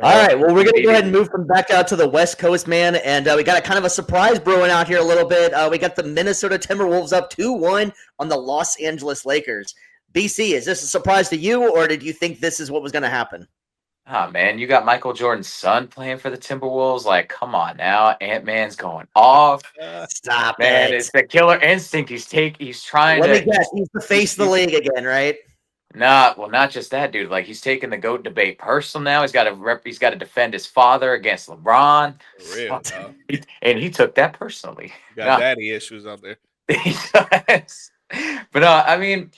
All right, well, we're going to go ahead and move from back out to the West Coast, man, and we got a kind of a surprise brewing out here a little bit. We got the Minnesota Timberwolves up 2-1 on the Los Angeles Lakers. BC, is this a surprise to you, or did you think this is what was going to happen? Oh man, you got Michael Jordan's son playing for the Timberwolves. Like, come on now, Ant-Man's going off. Stop Man, it. it's the killer instinct. He's trying Let me to. guess, he's the face of the league again, right? Not just that, dude. Like he's taking the GOAT debate personal now. He's got to defend his father against LeBron. For real, dog. And he took that personally. Got daddy issues out there. He does. But no, I mean,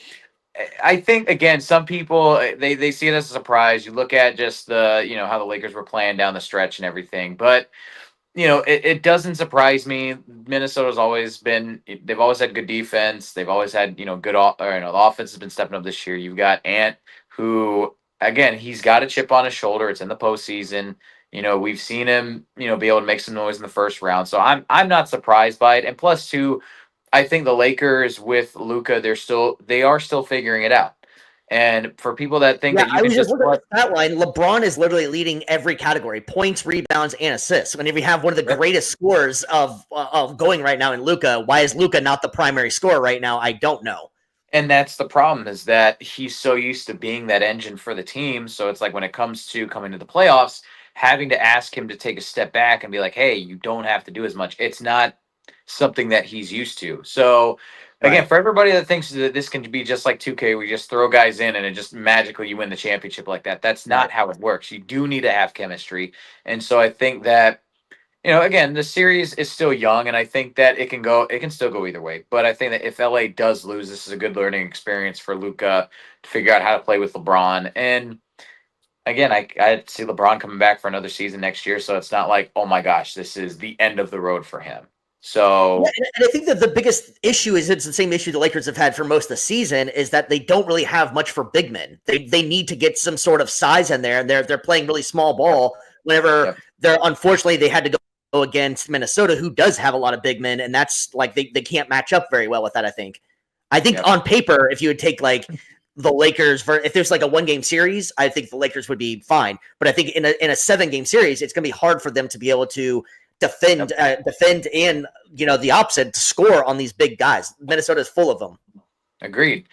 I think again, some people they see it as a surprise. You look at just the how the Lakers were playing down the stretch and everything, but it doesn't surprise me. Minnesota's always been they've always had good defense. They've always had good the offense has been stepping up this year. You've got Ant, who again he's got a chip on his shoulder. It's in the postseason. We've seen him be able to make some noise in the first round. So I'm not surprised by it. And plus two, I think the Lakers with Luka, they are still figuring it out. And for people that think that you I can was just looking put, at the stat line. LeBron is literally leading every category: points, rebounds, and assists. Whenever you have one of the greatest scorers of going right now in Luka, why is Luka not the primary scorer right now? I don't know. and that's the problem is that he's so used to being that engine for the team. So it's like when it comes to coming to the playoffs, having to ask him to take a step back and be like, hey, you don't have to do as much. It's not something that he's used to. So again, Right. for everybody that thinks that this can be just like 2K, we just throw guys in and it just magically you win the championship like that. That's not Right. how it works. You do need to have chemistry. And so I think that again, the series is still young, and I think that it can still go either way. But I think that if LA does lose, this is a good learning experience for Luca to figure out how to play with LeBron. And again, I see LeBron coming back for another season next year, so it's not like, oh my gosh, this is the end of the road for him. Yeah, So and I think that the biggest issue is it's the same issue the Lakers have had for most of the season is that they don't really have much for big men. They need to get some sort of size in there, and they're playing really small ball. Whenever yep, they're unfortunately they had to go against Minnesota, who does have a lot of big men, and that's like they can't match up very well with that. I think yep, on paper, if you would take like the Lakers for if there's like a 1-game series, I think the Lakers would be fine. But I think in a 7-game series, it's going to be hard for them to be able to defend, yep. defend, and the opposite to score on these big guys. Minnesota's full of them. Agreed.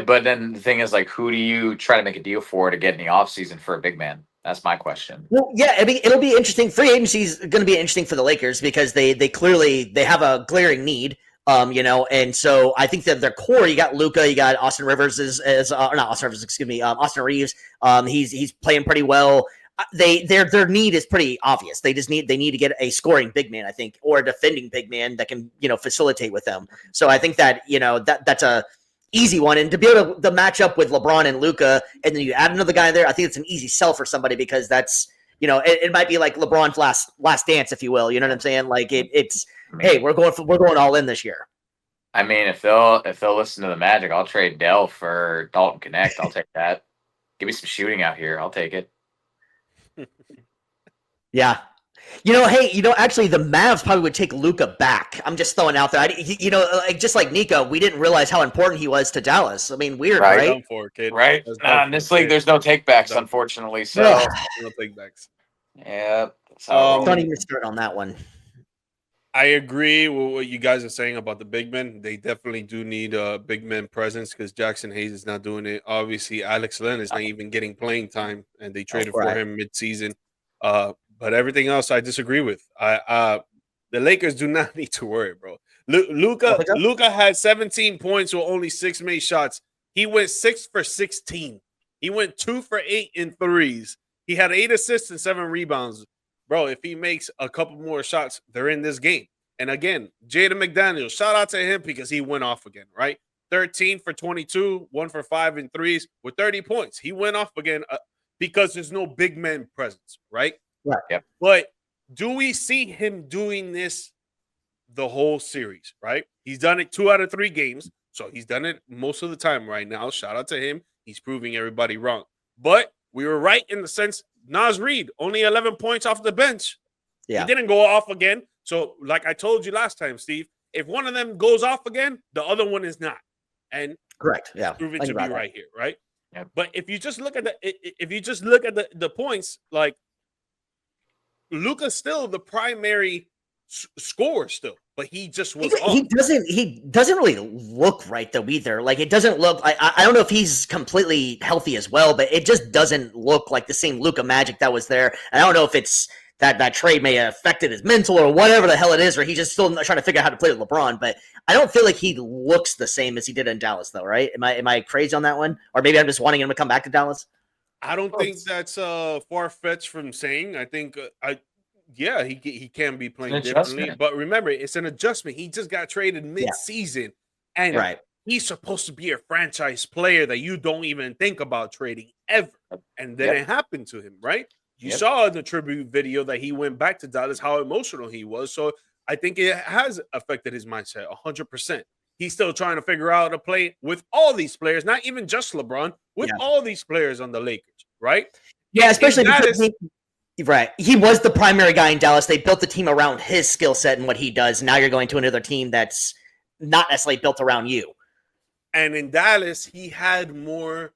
But then the thing is, like, who do you try to make a deal for to get in the offseason for a big man? That's my question. Well, yeah, I mean, it'll be interesting. Free agency is going to be interesting for the Lakers because they clearly they have a glaring need. And so I think that their core, you got Luca, you got Austin Rivers as not Austin Rivers, excuse me, Austin Reeves. He's playing pretty well. Their need is pretty obvious. They need to get a scoring big man, I think, or a defending big man that can facilitate with them. So I think that that's a easy one, and to be able to match up with LeBron and Luca, and then you add another guy there, I think it's an easy sell for somebody because that's it might be like LeBron's last dance, if you will. You know what I'm saying? Like it's hey, we're going all in this year. I mean, if they'll listen to the Magic, I'll trade Dell for Dalton Connect. I'll take that. Give me some shooting out here. I'll take it. Yeah. Actually, the Mavs probably would take Luca back. I'm just throwing out there. Just like Nico, we didn't realize how important he was to Dallas. I mean, weird, right? Done for, kid. Right? In this league, there's no takebacks, unfortunately. So, no takebacks. yeah. Don't even start on that one. I agree with what you guys are saying about the big men. They definitely do need a big man presence because Jackson Hayes is not doing it. Obviously, Alex Len is not even getting playing time, and they traded for him mid-season. But everything else, I disagree with. The Lakers do not need to worry, bro. Luka had 17 points with only 6 made shots. He went 6 for 16. He went 2 for 8 in threes. He had 8 assists and 7 rebounds. Bro, if he makes a couple more shots, they're in this game. And again, Jaden McDaniels, shout out to him because he went off again, right? 13 for 22, 1 for 5 in threes with 30 points. He went off again because there's no big man presence, right? Right. Yep. But do we see him doing this the whole series, right? He's done it 2 out of 3 games. So he's done it most of the time right now. Shout out to him. He's proving everybody wrong. But we were right in the sense Naz Reid, only 11 points off the bench. Yeah. He didn't go off again. So like I told you last time, Steve, if one of them goes off again, the other one is not. And correct. Yeah. Proven to be right here, right? Yeah. But if you just look at the points, like Luka's still the primary scorer still, but he just was he doesn't really look right though either. Like it doesn't look. I don't know if he's completely healthy as well, but it just doesn't look like the same Luka magic that was there. And I don't know if it's that trade may have affected his mental or whatever the hell it is, or he's just still trying to figure out how to play with LeBron. But I don't feel like he looks the same as he did in Dallas, though. Right? Am I crazy on that one, or maybe I'm just wanting him to come back to Dallas? I don't think that's far fetched from saying. I think he can be playing differently, but remember, it's an adjustment. He just got traded mid-season, and right. he's supposed to be a franchise player that you don't even think about trading ever. And then it happened to him, right? You saw in the tribute video that he went back to Dallas, how emotional he was. So I think it has affected his mindset 100%. He's still trying to figure out how to play with all these players, not even just LeBron, with all these players on the Lakers, right? Yeah, especially because he was the primary guy in Dallas. They built the team around his skill set and what he does. Now you're going to another team that's not necessarily built around you. And in Dallas, he had more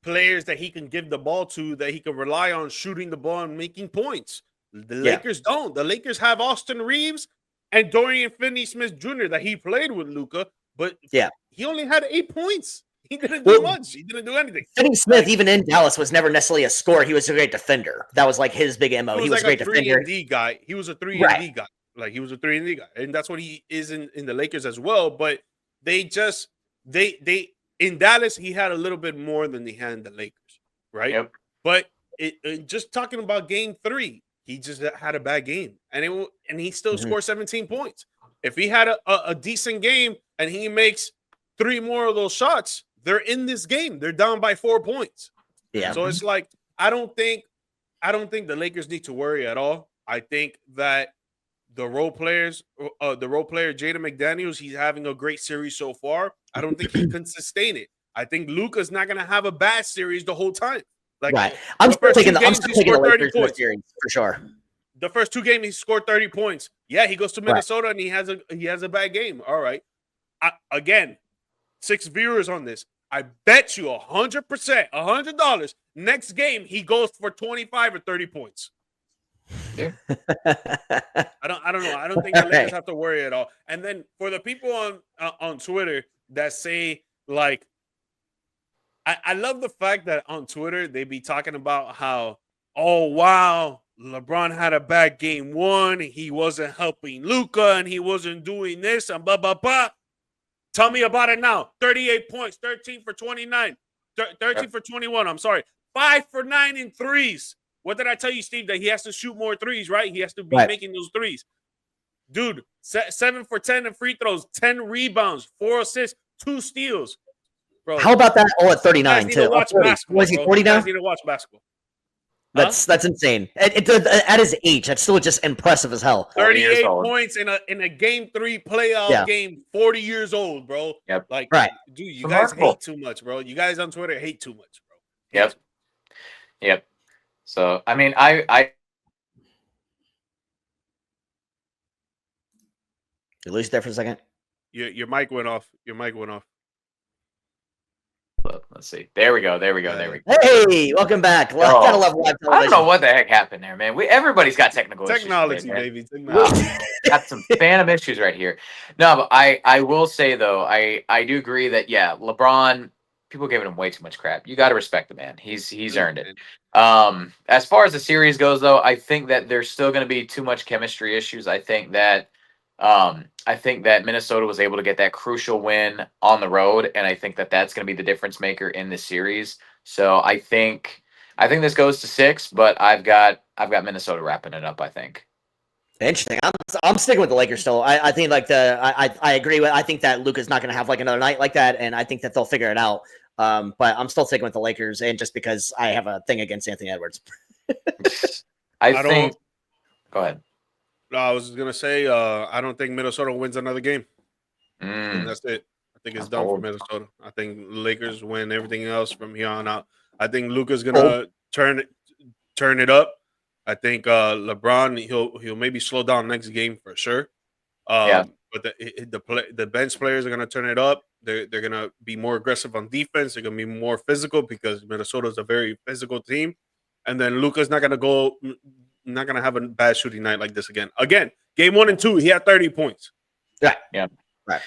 players that he can give the ball to, that he can rely on shooting the ball and making points. The Lakers don't. The Lakers have Austin Reeves and Dorian Finney-Smith Jr. that he played with Luka, but he only had 8 points. He didn't do much. He didn't do anything. Finney-Smith, even in Dallas, was never necessarily a scorer. He was a great defender. That was like his big MO. He was a great defender. 3-and-D guy. He was a 3-and-D guy. Like he was a 3-and-D guy. And that's what he is in the Lakers as well. But they just in Dallas, he had a little bit more than he had in the Lakers, right? Yep. But just talking about game 3, he just had a bad game. And he still scored 17 points. If he had a decent game and he makes 3 more of those shots, they're in this game. They're down by 4 points. Yeah. So it's like I don't think the Lakers need to worry at all. I think that the role player Jaden McDaniels, he's having a great series so far. I don't think he can sustain it. I think Luka's not going to have a bad series the whole time. Like I'm still taking the Lakers in the series for sure. The first 2 games he scored 30 points. Yeah, he goes to Minnesota and he has a bad game. All right. Again, 6 viewers on this. I bet you 100%, $100. Next game he goes for 25 or 30 points. Yeah. I don't know. I don't think the Lakers have to worry at all. And then for the people on Twitter that say like, I love the fact that on Twitter they be talking about how, oh wow, LeBron had a bad game 1, he wasn't helping Luka, and he wasn't doing this and blah blah blah. Tell me about it now. 38 points, 13 for 29, 13 for 21. I'm sorry, 5 for 9 in threes. What did I tell you, Steve? That he has to shoot more threes, right? He has to be making those threes. Dude, 7 for 10 in free throws, 10 rebounds, 4 assists, 2 steals. Bro, how about that? At 39 too. Was he 40 now? Need to watch basketball. That's insane. At his age, that's still just impressive as hell. 38 points in a game 3 playoff game. 40 years old, bro. Yep. Like, dude, you guys hate too much, bro. You guys on Twitter hate too much, bro. Yep. So I mean, I you lose there for a second. Your mic went off. Let's see. There we go. Hey, welcome back. Gotta love live television. I don't know what the heck happened there, man. Everybody's got technology issues, baby. Got some phantom issues right here. No, but I will say though, I do agree that LeBron, people giving him way too much crap. You got to respect the man. He's earned it. As far as the series goes though, I think that there's still going to be too much chemistry issues. I think that Minnesota was able to get that crucial win on the road, and I think that that's going to be the difference maker in this series. So I think this goes to 6, but I've got Minnesota wrapping it up. I think. Interesting. I'm sticking with the Lakers still. I think I agree with. I think that Luka's not going to have like another night like that, and I think that they'll figure it out. But I'm still sticking with the Lakers, and just because I have a thing against Anthony Edwards. I think. Go ahead. No, I was gonna say I don't think Minnesota wins another game. And that's it. I think it's done for Minnesota. I think Lakers win everything else from here on out. I think Luka's gonna turn it up. I think LeBron he'll maybe slow down next game for sure. But the bench players are gonna turn it up. They're gonna be more aggressive on defense. They're gonna be more physical because Minnesota's a very physical team. And then Luka's not gonna go not gonna have a bad shooting night like this again. Again, game 1 and 2, he had 30 points. Right. Yeah. Right.